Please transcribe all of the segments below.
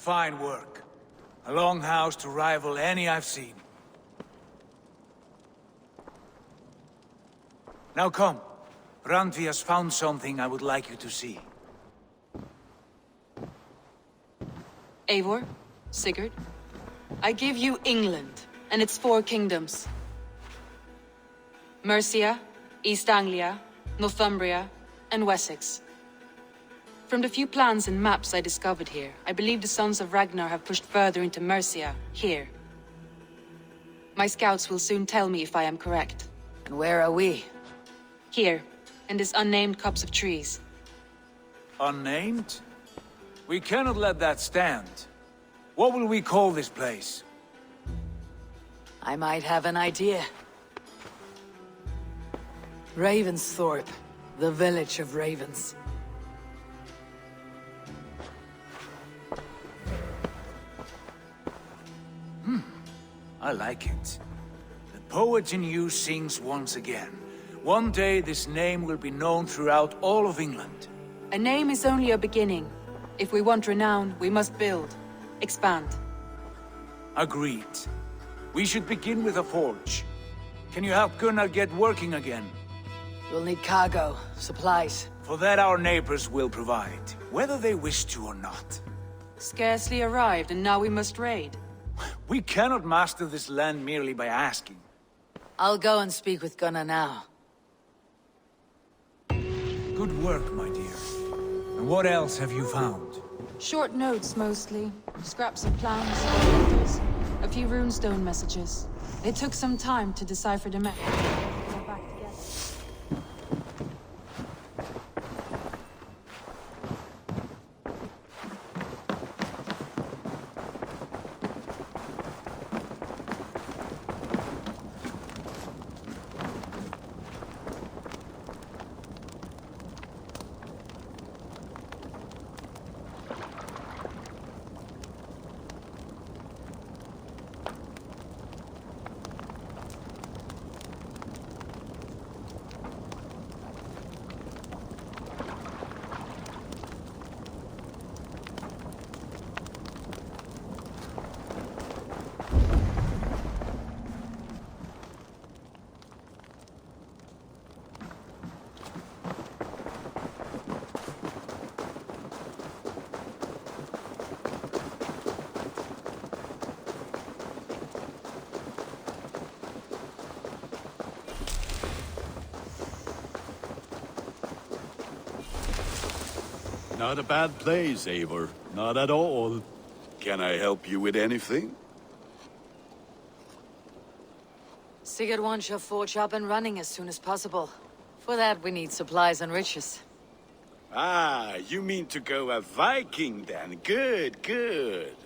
Fine work. A longhouse to rival any I've seen. Now come. Randvi has found something I would like you to see. Eivor, Sigurd, I give you England and its 4 kingdoms. Mercia, East Anglia, Northumbria, and Wessex. From the few plans and maps I discovered here, I believe the Sons of Ragnar have pushed further into Mercia, here. My scouts will soon tell me if I am correct. And where are we? Here, in this unnamed copse of trees. Unnamed? We cannot let that stand. What will we call this place? I might have an idea. Ravensthorpe, the village of ravens. I like it. The poet in you sings once again. One day this name will be known throughout all of England. A name is only a beginning. If we want renown, we must build, expand. Agreed. We should begin with a forge. Can you help Gunnar get working again? We'll need cargo, supplies. For that our neighbors will provide, whether they wish to or not. Scarcely arrived, and now we must raid. We cannot master this land merely by asking. I'll go and speak with Gunnar now. Good work, my dear. And what else have you found? Short notes, mostly. Scraps of plans, letters, a few runestone messages. It took some time to decipher the map. We're back together. Not a bad place, Eivor. Not at all. Can I help you with anything? Sigurd wants your forge up and running as soon as possible. For that, we need supplies and riches. Ah, you mean to go a Viking then? Good, good.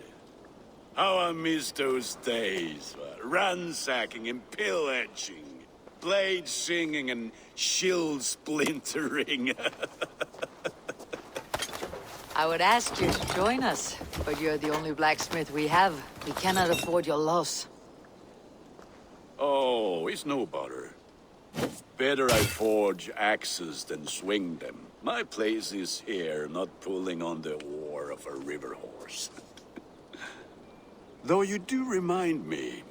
How I miss those days. Ransacking and pillaging. Blade singing and shield splintering. I would ask you to join us, but you're the only blacksmith we have. We cannot afford your loss. Oh, it's no bother. Better I forge axes than swing them. My place is here, not pulling on the oar of a river horse. Though you do remind me,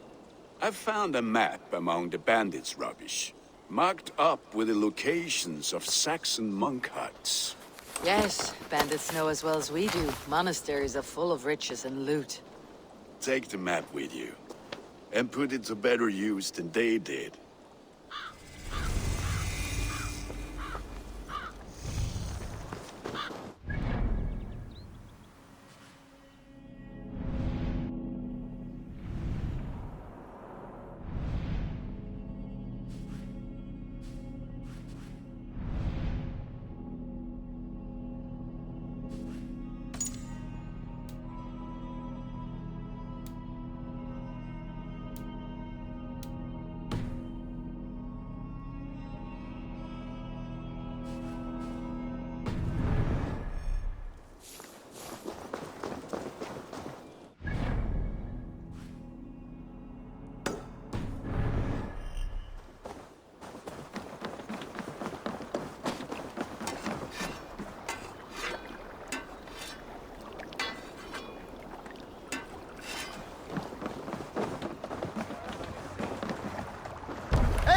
I found a map among the bandits' rubbish, marked up with the locations of Saxon monk huts. Yes, bandits know as well as we do. Monasteries are full of riches and loot. Take the map with you, and put it to better use than they did.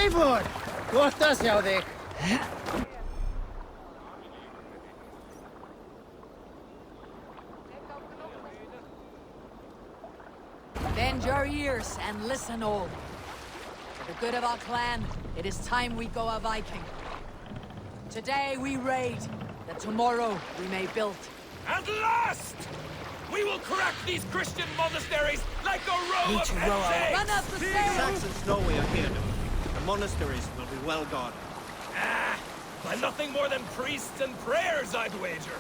Eivor! Gott að sjá þig. Bend your ears and listen all. For the good of our clan, it is time we go a Viking. Today we raid, that tomorrow we may build. At last! We will crack these Christian monasteries like a row of heads' Run up the stairs! Saxons know we are here. The monasteries will be well guarded. By nothing more than priests and prayers, I'd wager.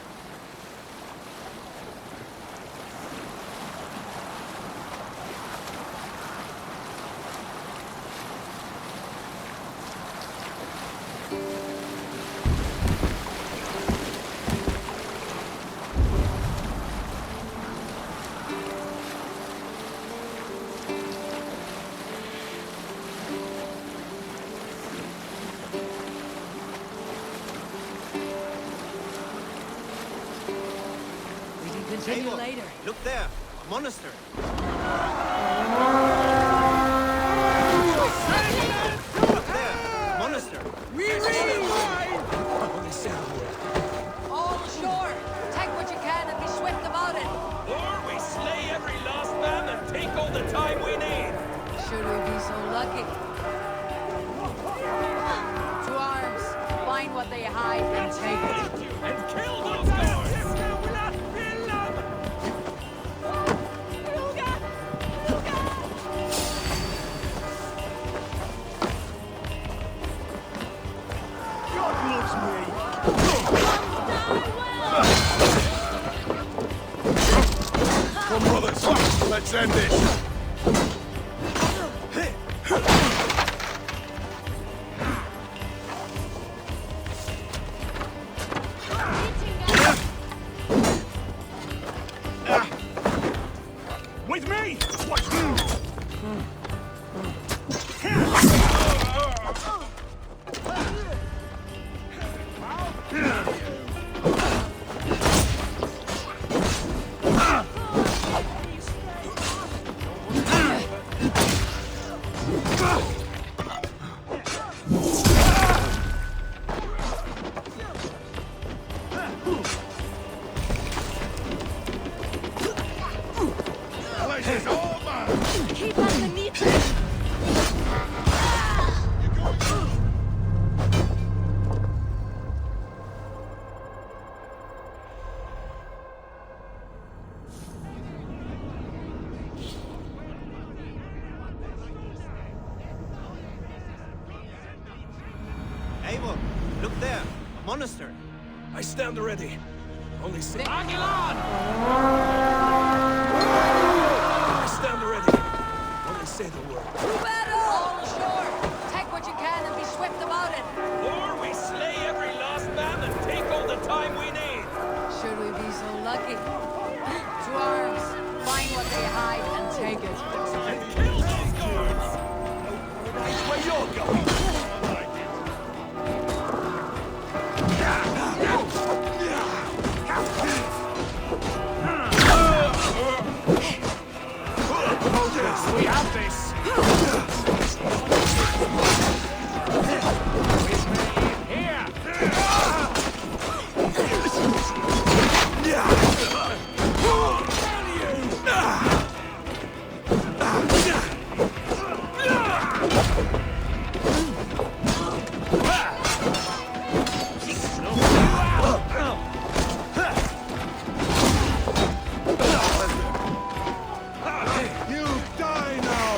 Continue Eivor, later. look there. A monastery. Look there. Monastery. All ashore! Take what you can and be swift about it! Or we slay every last man and take all the time we need. Should we be so lucky? To arms! Find what they hide and take it. And kill those guards! Come, brothers, let's end this. With me! Pleasure's all mine. Keep underneath it! Eivor, look there. A monastery. I stand ready. Only say... Aguilar! I stand ready. Only say the word. To battle! All ashore! Take what you can and be swift about it! Or we slay every last man and take all the time we need. Should we be so lucky? To arms! Find what they hide and take it. And kill those guards! That's where you're going. We have this! With me, here! You die now!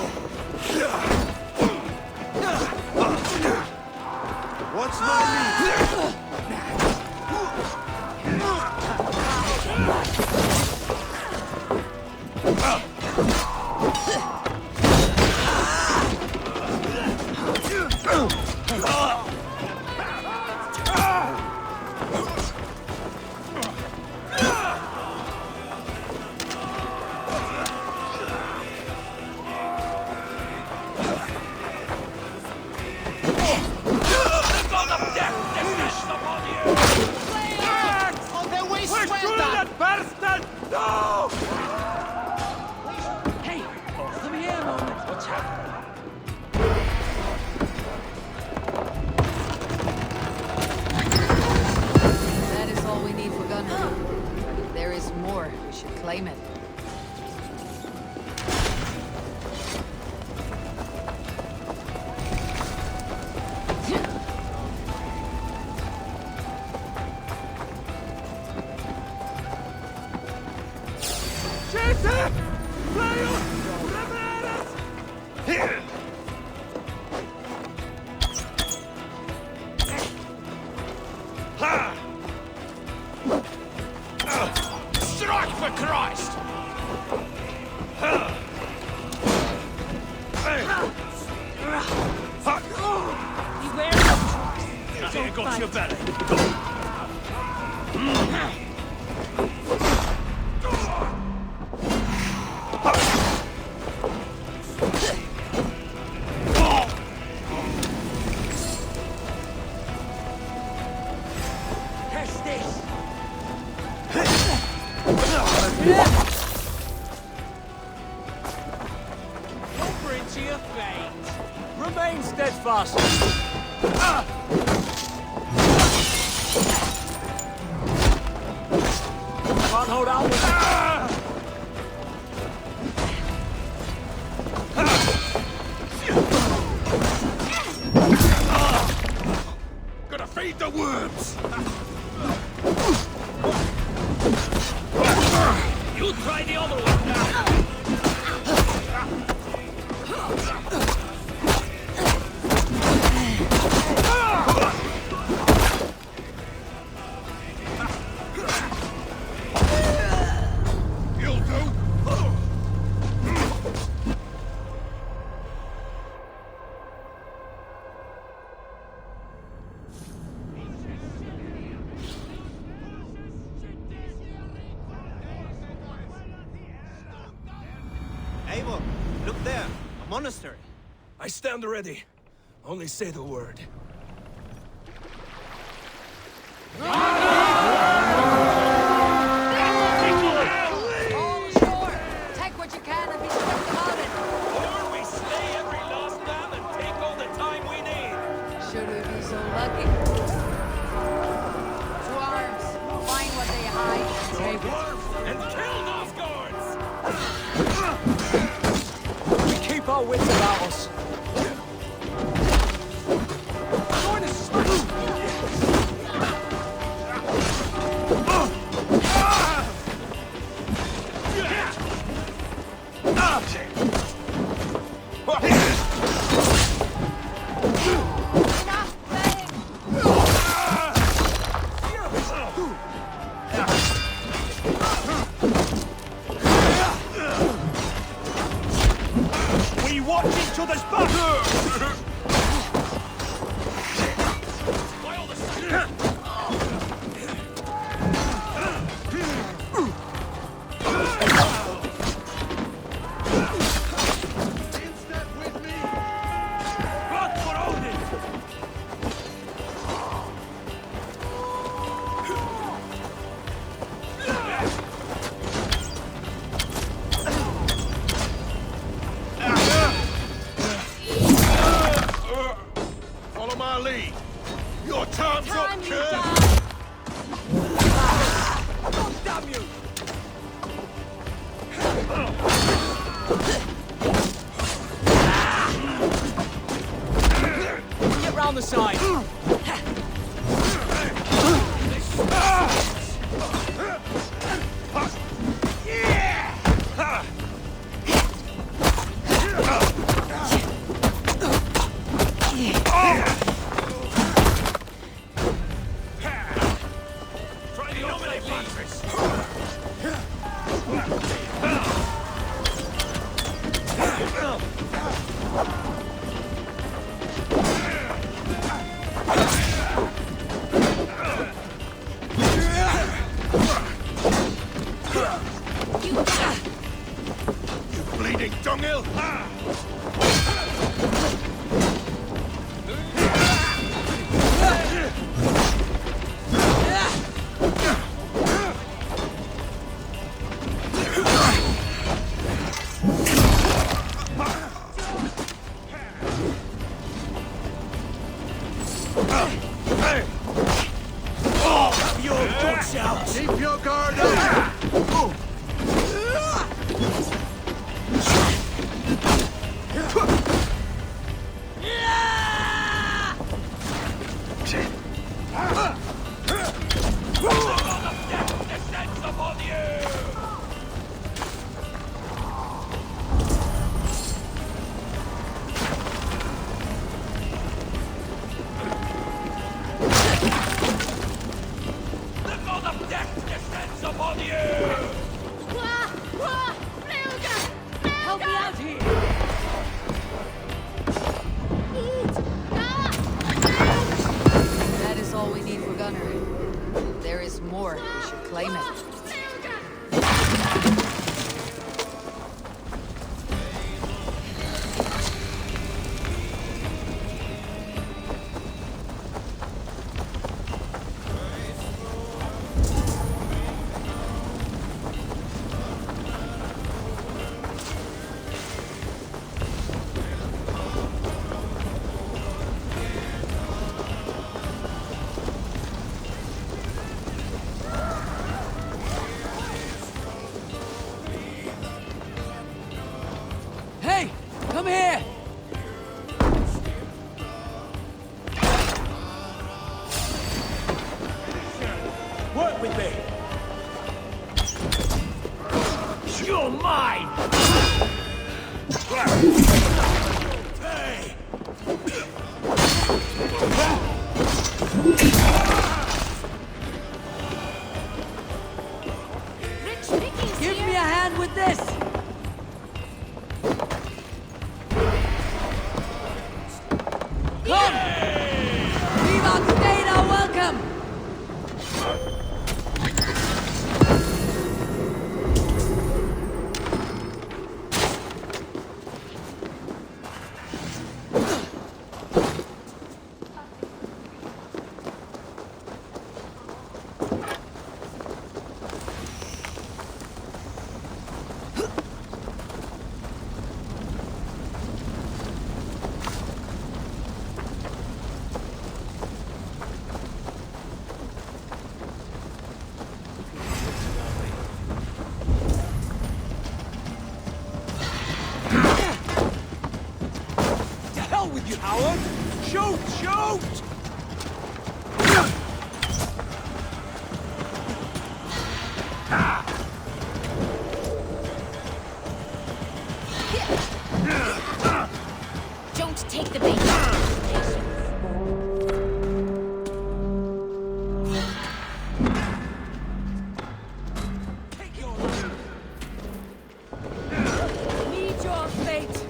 Strike for Christ! There got your belly. Test this! Over into your fate. Remain steadfast. Can't hold out with Gotta feed the worms! You try the other one now! You'll do! Eivor, look there. A monastery. I stand ready. Only say the word. All ashore! Take what you can and be swift about it! Or we slay every last man and take all the time we need. Should we be so lucky? To arms! Find what they hide and take it. And kill those guards! We keep our wits about us. Join us! We watch each other's back! Run for Odin! Follow my lead. Your time's up, Time you kid. die! God damn you! Get round the side. Try the nominate mattress. You bleeding dunghill! Your guts out. Keep your guard up! Descends upon you! Come! Viva Ctena, welcome! To hell with you, Howard! Shoot! Shoot! Don't take the bait. Meet your fate!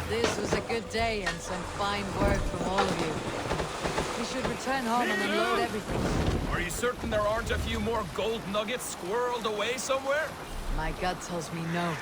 This was a good day and some fine work from all of you. We should return home and unload everything. Are you certain there aren't a few more gold nuggets squirreled away somewhere? My gut tells me no.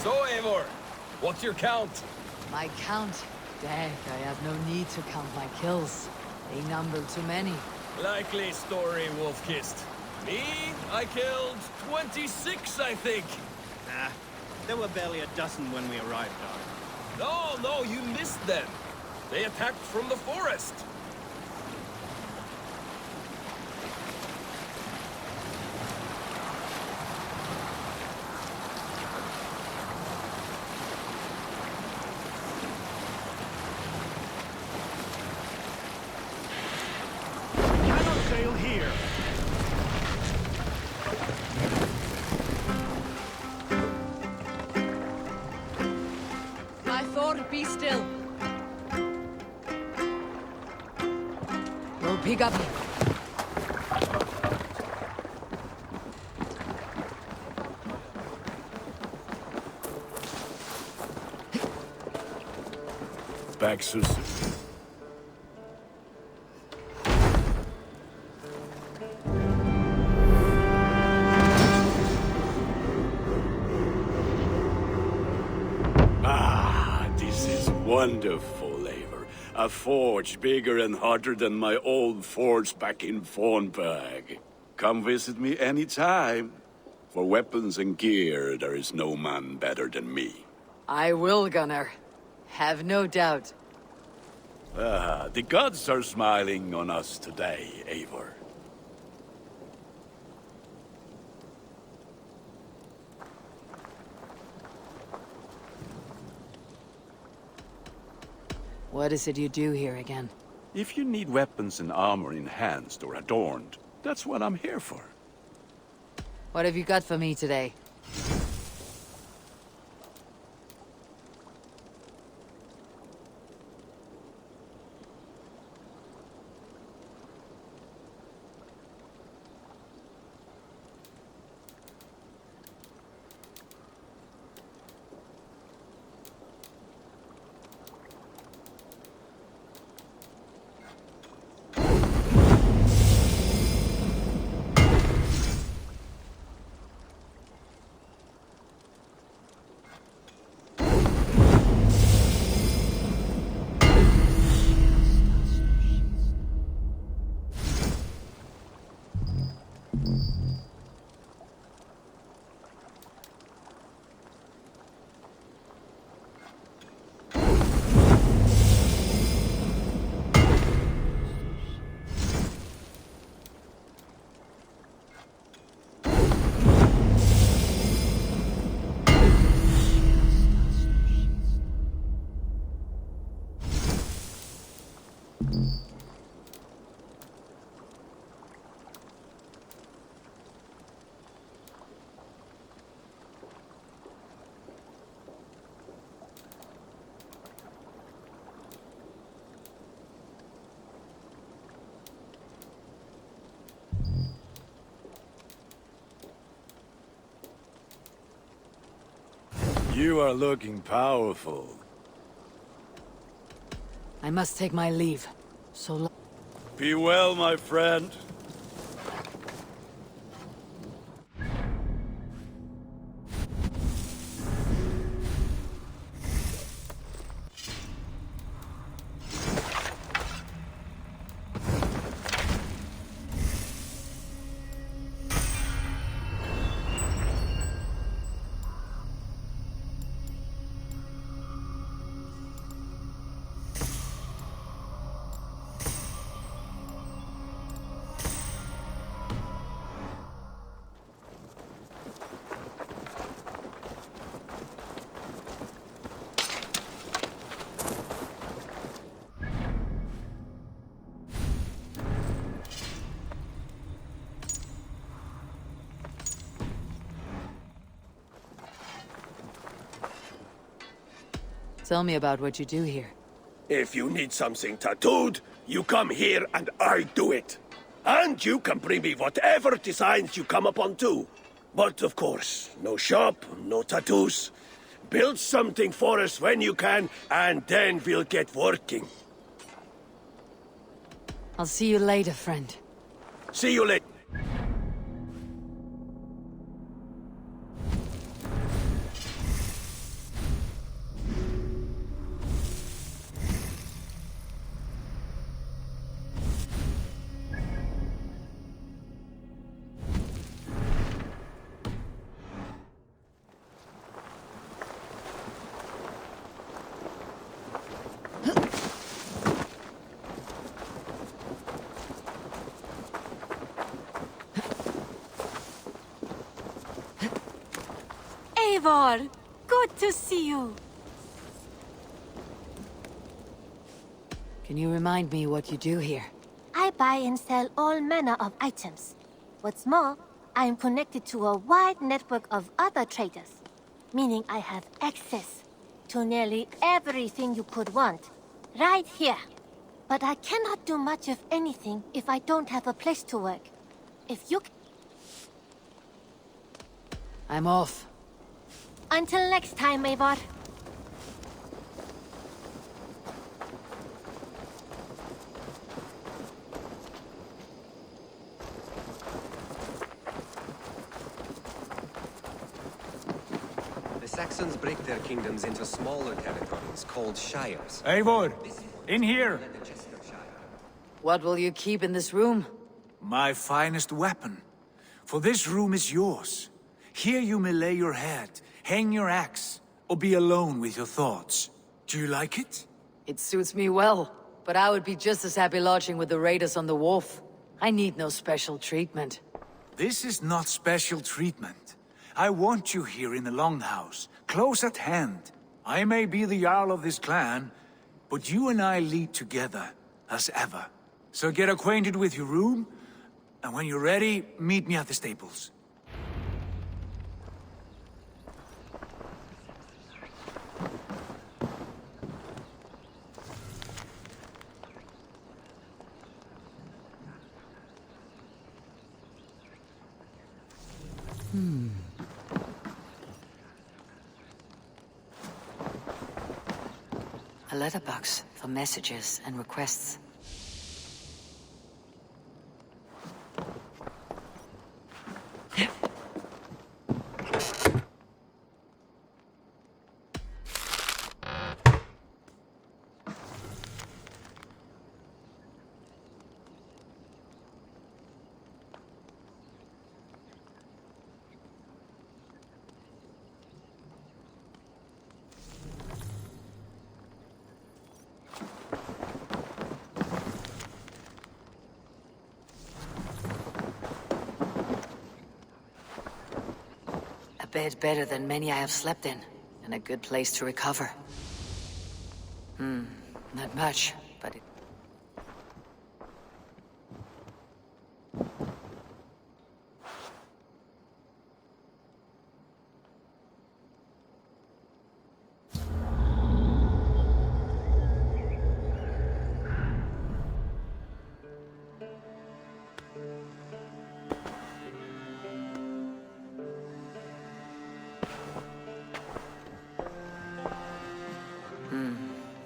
So, Eivor, what's your count? My count? Dag, I have no need to count my kills. They number too many. Likely story, Wolf-Kissed. Me, I killed 26, I think. Nah, there were barely a dozen when we arrived, Dar. No, you missed them. They attacked from the forest. Cannot sail here. My Thor, be still. We'll pick up. Back so soon. This is wonderful, Eivor. A forge bigger and hotter than my old forge back in Fornburg. Come visit me anytime. For weapons and gear, there is no man better than me. I will, Gunnar. Have no doubt. The gods are smiling on us today, Eivor. What is it you do here again? If you need weapons and armor enhanced or adorned, that's what I'm here for. What have you got for me today? You are looking powerful. I must take my leave. So long. Be well, my friend. Tell me about what you do here. If you need something tattooed, you come here and I do it. And you can bring me whatever designs you come upon too. But of course, no shop, no tattoos. Build something for us when you can, and then we'll get working. I'll see you later, friend. See you later. Eivor, good to see you. Can you remind me what you do here? I buy and sell all manner of items. What's more, I am connected to a wide network of other traders, meaning I have access to nearly everything you could want, right here. But I cannot do much of anything if I don't have a place to work. If you... I'm off. Until next time, Eivor. The Saxons break their kingdoms into smaller territories called shires. Eivor, in here! What will you keep in this room? My finest weapon. For this room is yours. Here you may lay your head, hang your axe, or be alone with your thoughts. Do you like it? It suits me well, but I would be just as happy lodging with the raiders on the wharf. I need no special treatment. This is not special treatment. I want you here in the Longhouse, close at hand. I may be the Jarl of this clan, but you and I lead together, as ever. So get acquainted with your room, and when you're ready, meet me at the stables. A letterbox for messages and requests. bed better than many I have slept in, and a good place to recover. Not much, but it...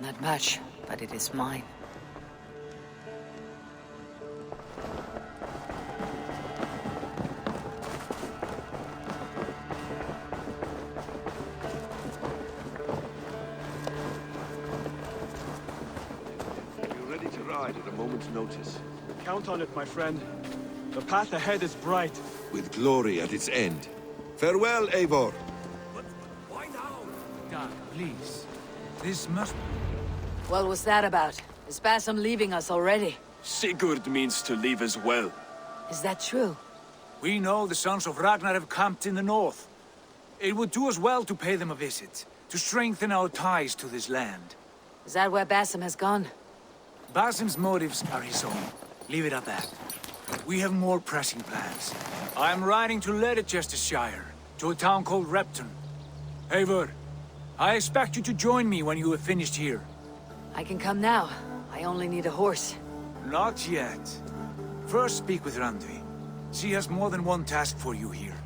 Not much, but it is mine. You're ready to ride at a moment's notice. Count on it, my friend. The path ahead is bright. With glory at its end. Farewell, Eivor. Why now? Dag, please. This must... What was that about? Is Basim leaving us already? Sigurd means to leave as well. Is that true? We know the sons of Ragnar have camped in the north. It would do us well to pay them a visit, to strengthen our ties to this land. Is that where Basim has gone? Basim's motives are his own. Leave it at that. We have more pressing plans. I am riding to Leicestershire, to a town called Repton. Eivor, I expect you to join me when you have finished here. I can come now. I only need a horse. Not yet. First speak with Randvi. She has more than one task for you here.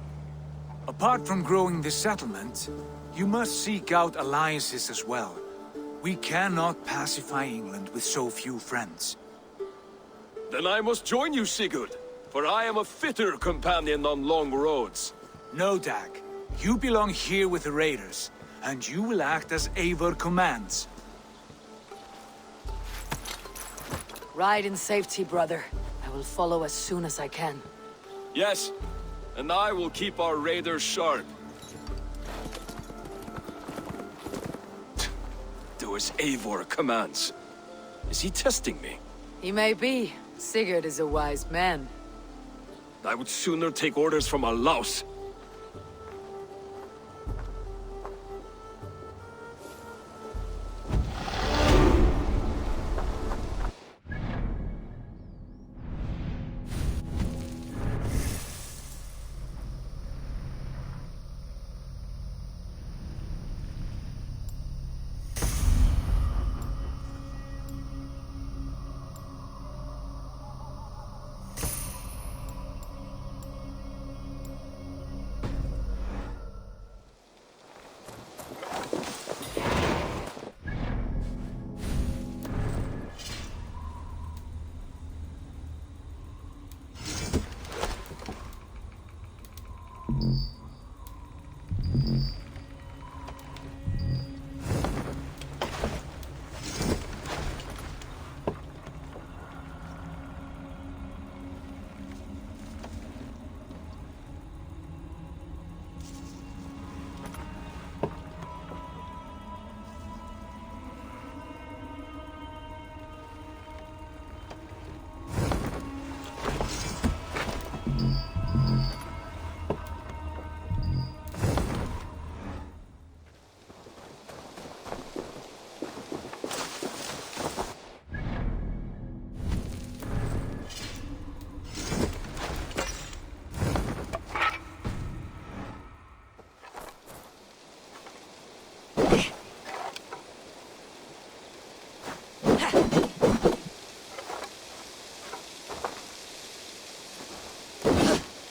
Apart from growing this settlement, you must seek out alliances as well. We cannot pacify England with so few friends. Then I must join you, Sigurd, for I am a fitter companion on long roads. No, Dag. You belong here with the raiders, and you will act as Eivor commands. Ride in safety, brother. I will follow as soon as I can. Yes, and I will keep our raiders sharp. Do as Eivor commands. Is he testing me? He may be. Sigurd is a wise man. I would sooner take orders from a louse.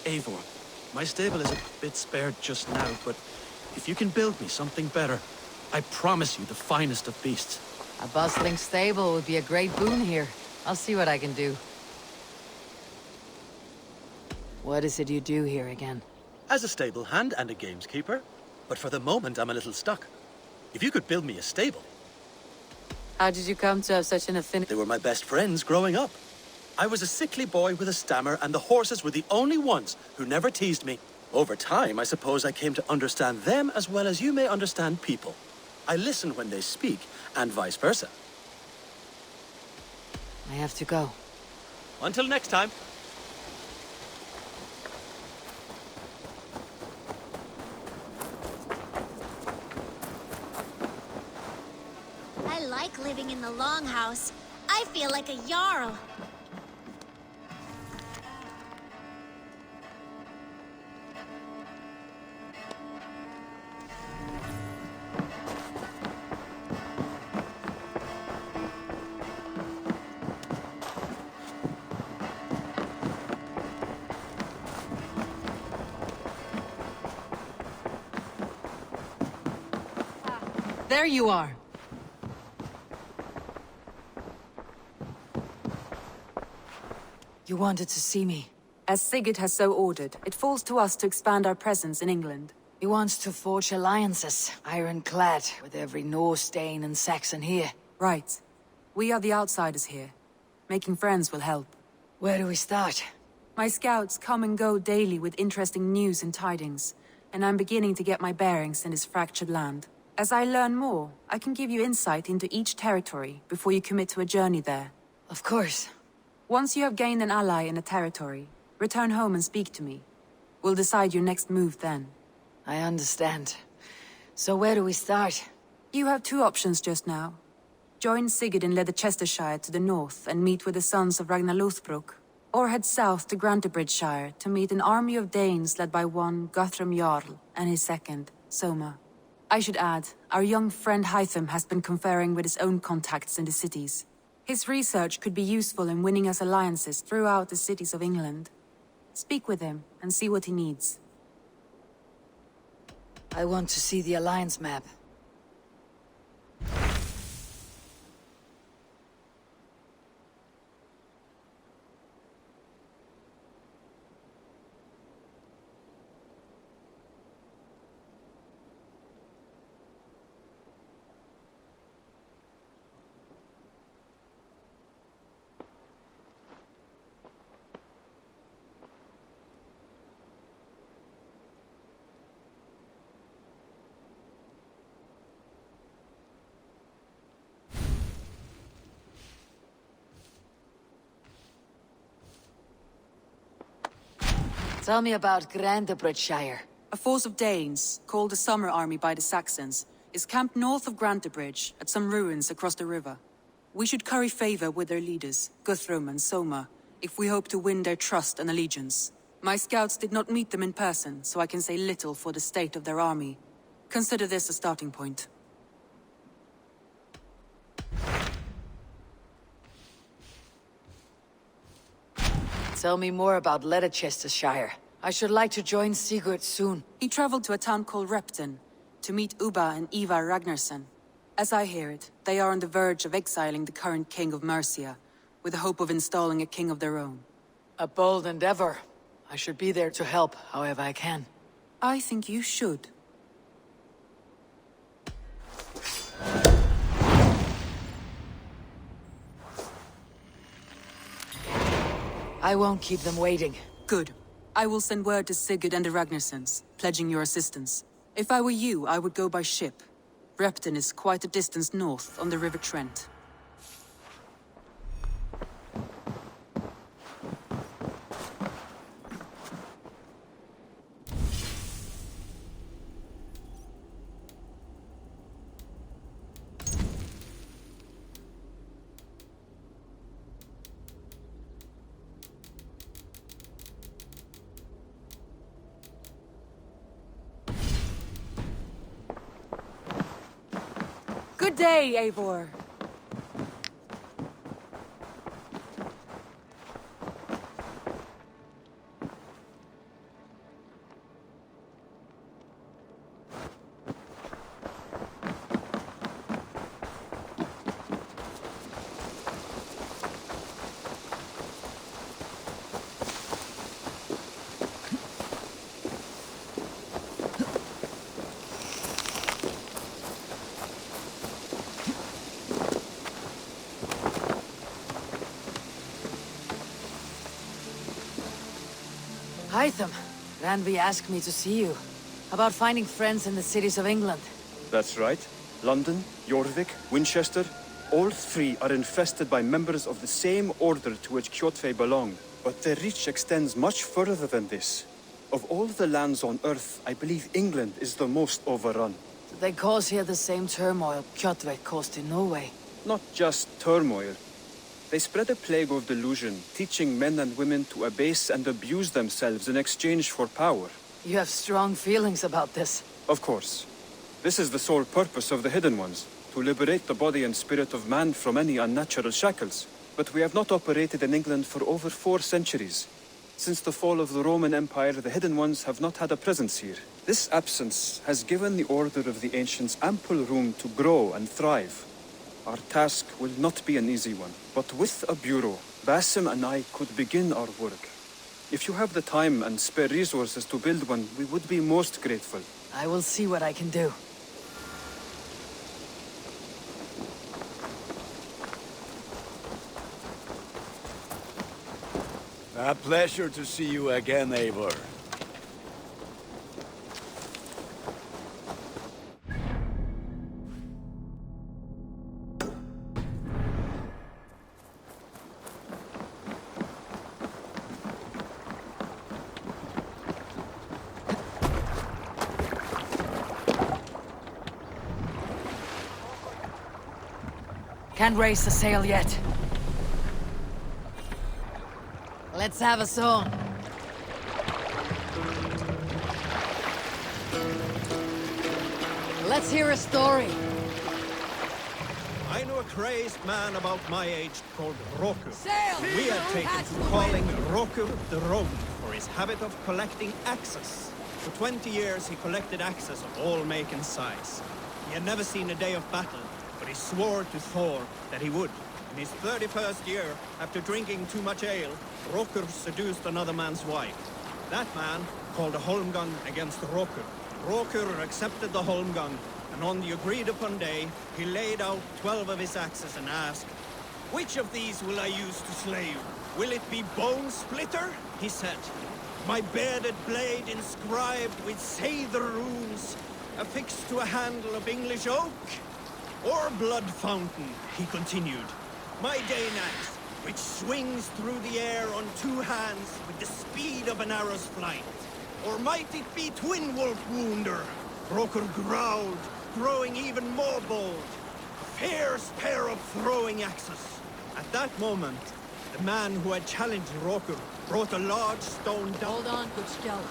Eivor, my stable is a bit spared just now, but if you can build me something better, I promise you the finest of beasts. A bustling stable would be a great boon here. I'll see what I can do. What is it you do here again? As a stable hand and a gameskeeper, but for the moment I'm a little stuck. If you could build me a stable... How did you come to have such an affinity? They were my best friends growing up. I was a sickly boy with a stammer, and the horses were the only ones who never teased me. Over time, I suppose I came to understand them as well as you may understand people. I listen when they speak, and vice versa. I have to go. Until next time. like living in the Longhouse. I feel like a Jarl. There you are. You wanted to see me. As Sigurd has so ordered, it falls to us to expand our presence in England. He wants to forge alliances, ironclad, with every Norse, Dane, and Saxon here. Right. We are the outsiders here. Making friends will help. Where do we start? My scouts come and go daily with interesting news and tidings, and I'm beginning to get my bearings in this fractured land. As I learn more, I can give you insight into each territory before you commit to a journey there. Of course. Once you have gained an ally in a territory, return home and speak to me. We'll decide your next move then. I understand. So where do we start? You have two options just now. Join Sigurd in Leicestershire to the north and meet with the sons of Ragnar Lothbrok, or head south to Grantebridgeshire to meet an army of Danes led by one Guthrum Jarl and his second, Soma. I should add, our young friend Hytham has been conferring with his own contacts in the cities. His research could be useful in winning us alliances throughout the cities of England. Speak with him and see what he needs. I want to see the alliance map. Tell me about Grantebridgeshire. A force of Danes, called the Summer Army by the Saxons, is camped north of Grantebridge at some ruins across the river. We should curry favor with their leaders, Guthrum and Soma, if we hope to win their trust and allegiance. My scouts did not meet them in person, so I can say little for the state of their army. Consider this a starting point. Tell me more about Leicestershire. I should like to join Sigurd soon. He traveled to a town called Repton to meet Ubba and Ivar Ragnarsson. As I hear it, they are on the verge of exiling the current king of Mercia, with the hope of installing a king of their own. A bold endeavor. I should be there to help, however I can. I think you should. I won't keep them waiting. Good. I will send word to Sigurd and the Ragnarssons, pledging your assistance. If I were you, I would go by ship. Repton is quite a distance north on the River Trent. Good day, Eivor. Hytham, Randvi asked me to see you. About finding friends in the cities of England. That's right. London, Jorvik, Winchester, all three are infested by members of the same order to which Kjotve belong. But their reach extends much further than this. Of all the lands on Earth, I believe England is the most overrun. They cause here the same turmoil Kjotve caused in Norway. not just turmoil. They spread a plague of delusion, teaching men and women to abase and abuse themselves in exchange for power. You have strong feelings about this. Of course. This is the sole purpose of the Hidden Ones, to liberate the body and spirit of man from any unnatural shackles. But we have not operated in England for over 4 centuries. Since the fall of the Roman Empire, the Hidden Ones have not had a presence here. This absence has given the Order of the Ancients ample room to grow and thrive. Our task will not be an easy one, but with a bureau, Basim and I could begin our work. If you have the time and spare resources to build one, we would be most grateful. I will see what I can do. A pleasure to see you again, Eivor. Can't raise the sail yet. Let's have a song. Let's hear a story. I know a crazed man about my age called Roku. Sail! We had taken to calling Roku the Rogue for his habit of collecting axes. For 20 years he collected axes of all make and size. He had never seen a day of battle, but he swore to Thor that he would. In his 31st year, after drinking too much ale, Rokur seduced another man's wife. That man called a holmgang against Rokur. Rokur accepted the holmgang, and on the agreed-upon day, he laid out 12 of his axes and asked, "Which of these will I use to slay you? Will it be Bone Splitter?" he said. "My bearded blade inscribed with Seidr runes, affixed to a handle of English oak? Or Blood Fountain," he continued. "My Dane axe, which swings through the air on 2 hands with the speed of an arrow's flight. Or might it be Twin Wolf Wounder?" Rokur growled, growing even more bold. Fierce pair of throwing axes. At that moment, the man who had challenged Rokur brought a large stone down. Hold on, good Skjald.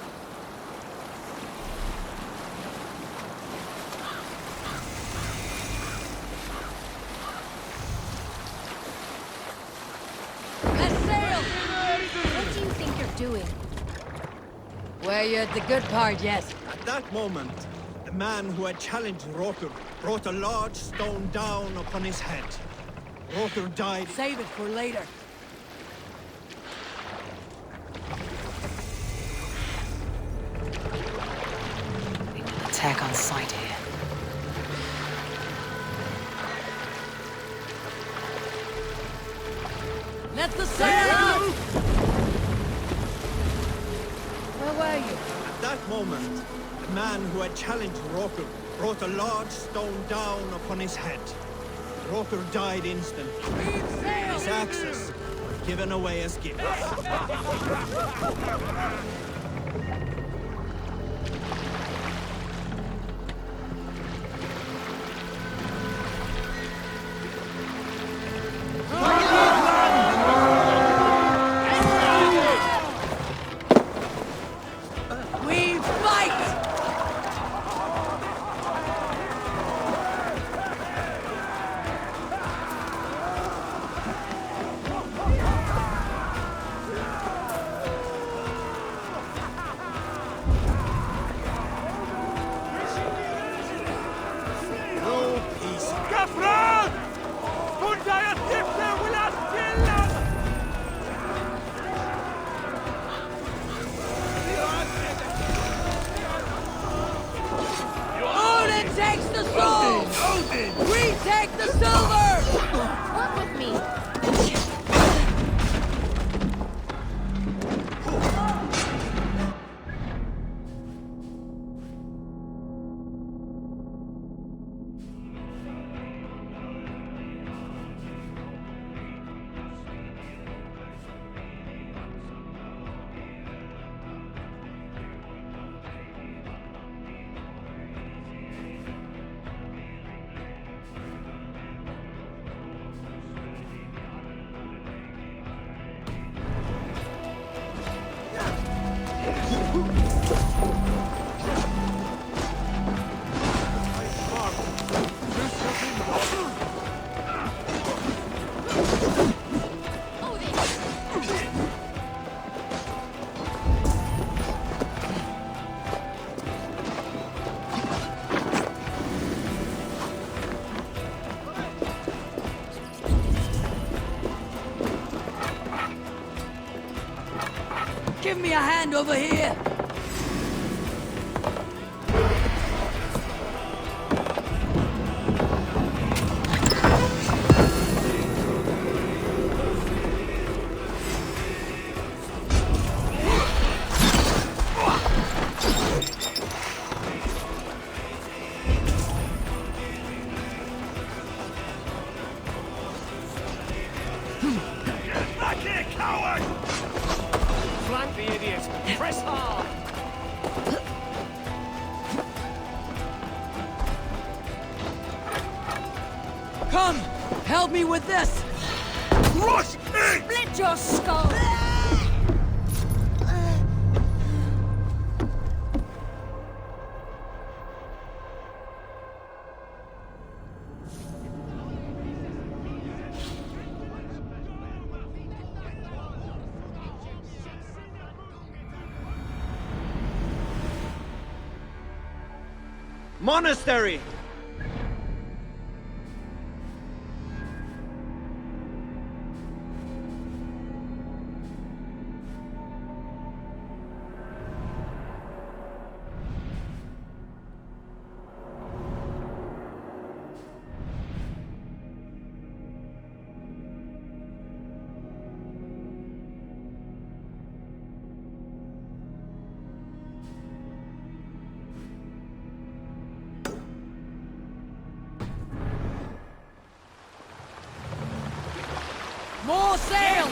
Let's sail! What do you think you're doing? Were you at the good part yet? At that moment, the man who had challenged Rokur brought a large stone down upon his head. Rokur died. Save it for later. Attack on sight here. Let the sail out! Where were you? At that moment, the man who had challenged Rokur brought a large stone down upon his head. Rokur died instantly. His axes were given away as gifts. We fight! Give me a hand over here! Back here, coward! Flank the idiot! Press hard! Come! Help me with this! Rush in! Split your skull! Monastery! More sail!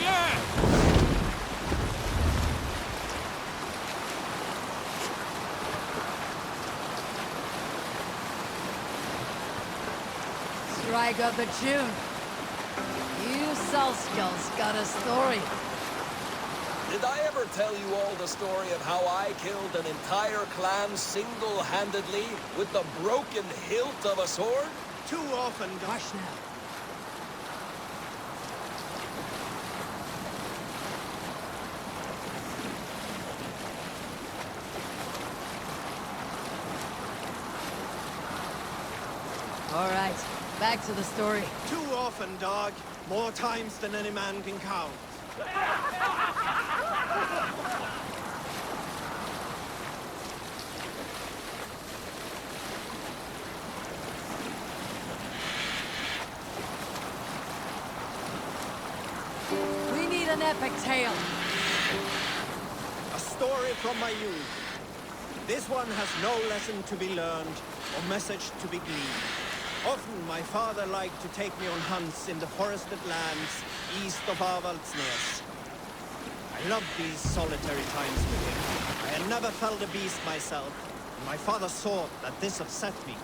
Strike up a tune. You Salskulls got a story. Did I ever tell you all the story of how I killed an entire clan single-handedly with the broken hilt of a sword? Too often, Hush now. All right, back to the story. Too often, dog. More times than any man can count. We need an epic tale. A story from my youth. This one has no lesson to be learned or message to be gleaned. Often my father liked to take me on hunts in the forested lands east of Avaldsnes. I loved these solitary times with him. I had never felled a beast myself, and my father saw that this upset me.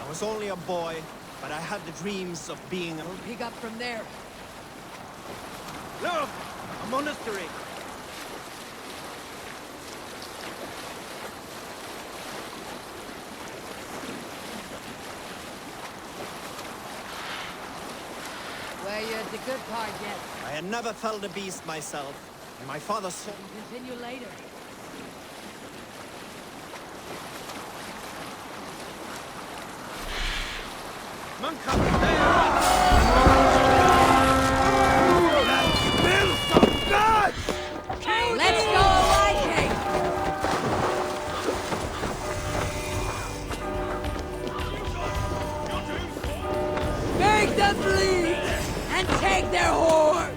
I was only a boy, but I had the dreams of being a... We'll pick up from there. Look! A monastery! Where you at the good part yet? I had never felled a beast myself, and my father saw... Continue later. Monk up there! Let's go, Viking! Make them bleed and take their hoard!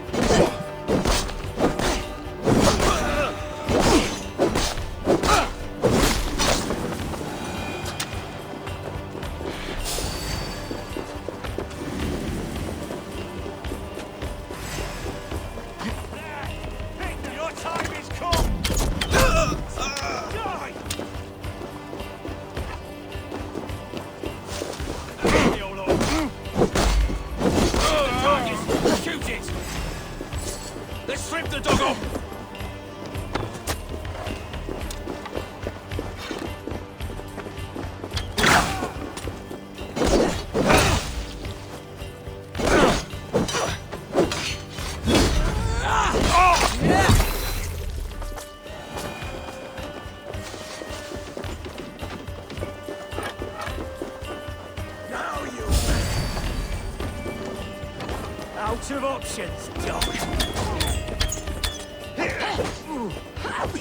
bunch of options, Doc.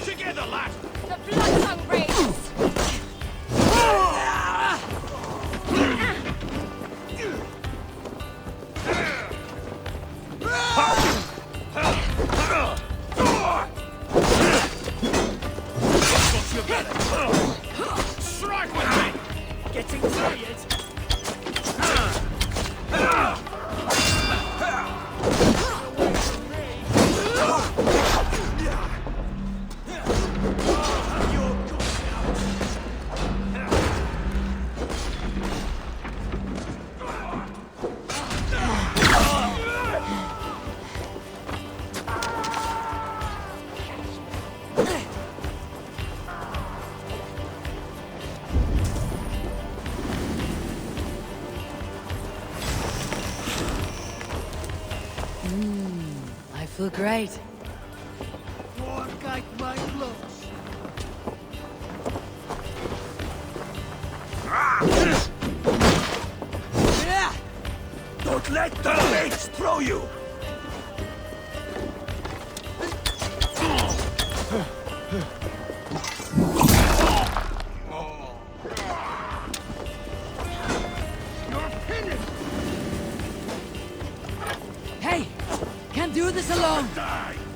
Together, lad! The blood tongue rages! Strike with me! Getting tired? I feel great. Don't let the mates throw you! Hey! Can't do this alone! Die!